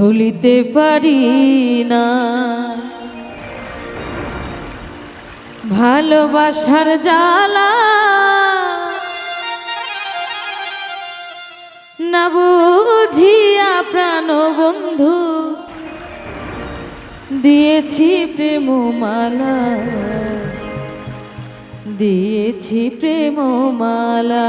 ভুলিতে পারি না ভালোবাসার জ্বালা, না বুঝিয়া প্রাণ বন্ধু দিয়েছি প্রেম মালা, দিয়েছি প্রেম মালা।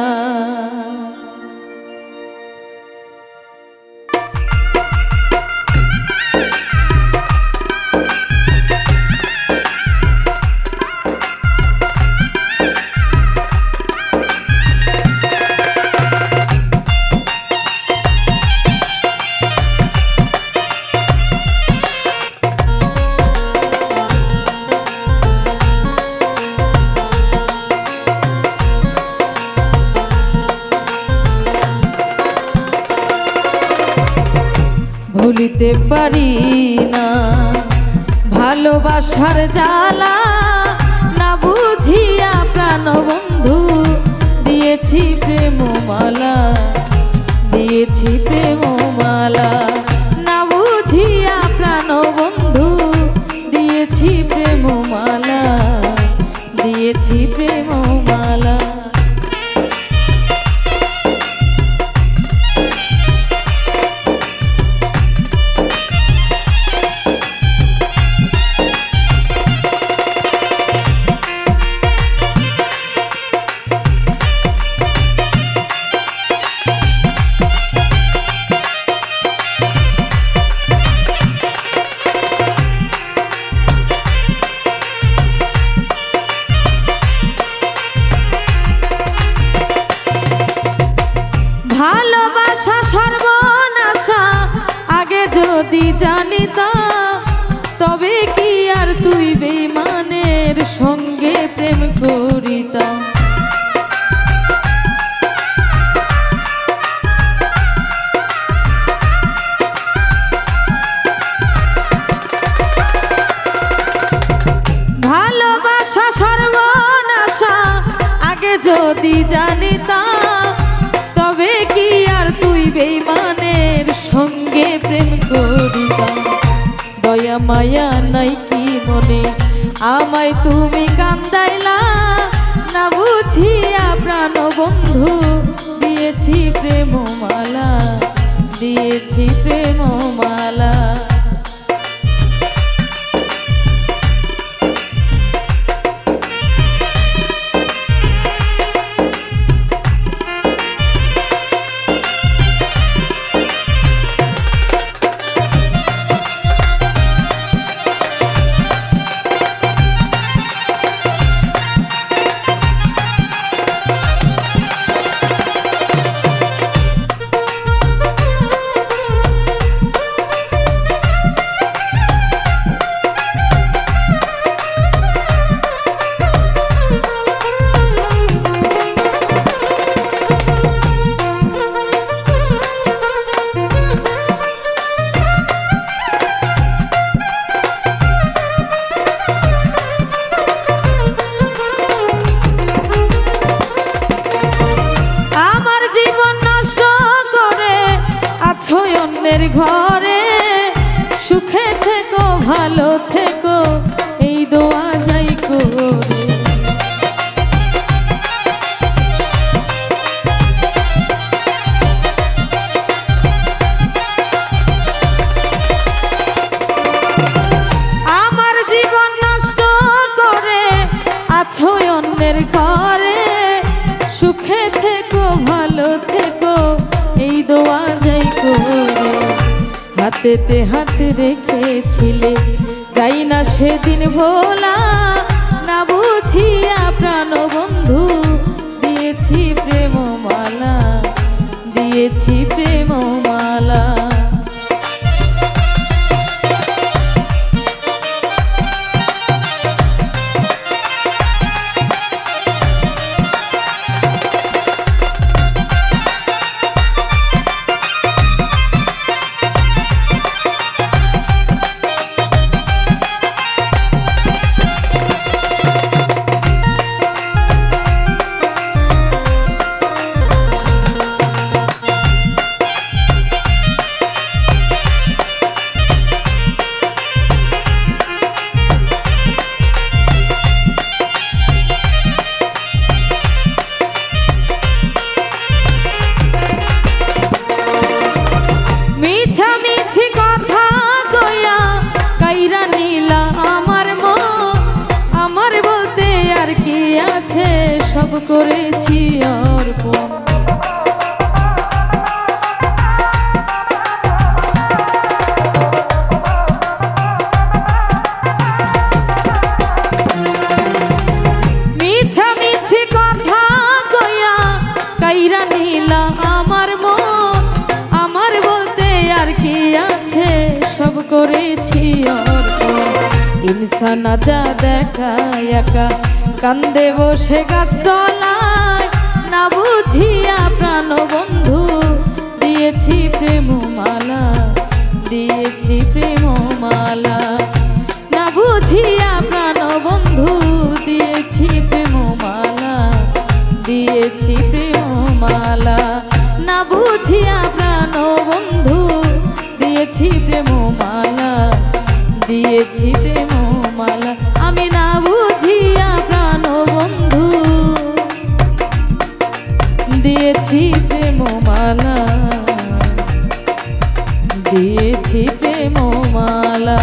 ভুলিতে পারি না ভালোবাসার জ্বালা, না বুঝিয়া প্রাণ বন্ধু দিয়েছি প্রেম মালা, দিয়েছি প্রেম মালা, না বুঝিয়া প্রাণ বন্ধু দিয়েছি প্রেম মালা, দিয়েছি প্রেম মালা। ভালোবাসা সর্বনাশা আগে যদি জানিতাম, তবে কি আর তুই বেঈমানের সঙ্গে প্রেম করিতাম। ভালোবাসা সর্বনাশা আগে যদি জানিতাম, তবে কি আর তুই বেঈমানের সঙ্গে প্রেম করিতাম। দয়া মায়া নাই কি মনে আমায় তুমি কান্দাইলা, না বুঝিয়া প্রাণ বন্ধু দিয়েছি প্রেম মালা, দিয়েছি প্রেম মালা। অন্যের ঘরে সুখে থেকো ভালো থেকো এই দোয়া যাই করে। আমার জীবন নষ্ট করে আছো অন্যের ঘরে, সুখে থেকো ভালো থেকো এই দোয়া যাই করে। হাতেতে হাত রেখেছিলে যাই না সেদিন ভোলা, না বুঝিয়া প্রাণ বন্ধু দিয়েছি প্রেম মালা, দিয়েছি প্রেম মালা। সব করেছি অর্পণ। মিছামিছি কথা কইয়া কাইরা নিলা আমার মন, আমার বলতে আর কি আছে, সব করেছি অর্পণ। ইনসান যা দেখা একা কান্দে বসে গাছ তলায়, না বুঝিয়া প্রাণ বন্ধু দিয়েছি প্রেম মালা, দিয়েছি প্রেম মালা। না বুঝিয়া প্রাণ বন্ধু দিয়েছি প্রেম মালা, দিয়েছি প্রেম মালা। না বুঝিয়া প্রাণ বন্ধু দিয়েছি প্রেম মালা, দিয়েছি প্রেম মালা। আমি না বুঝিয়া প্রাণ বন্ধু দিয়েছি প্রেম মালা, দিয়েছি প্রেম মালা।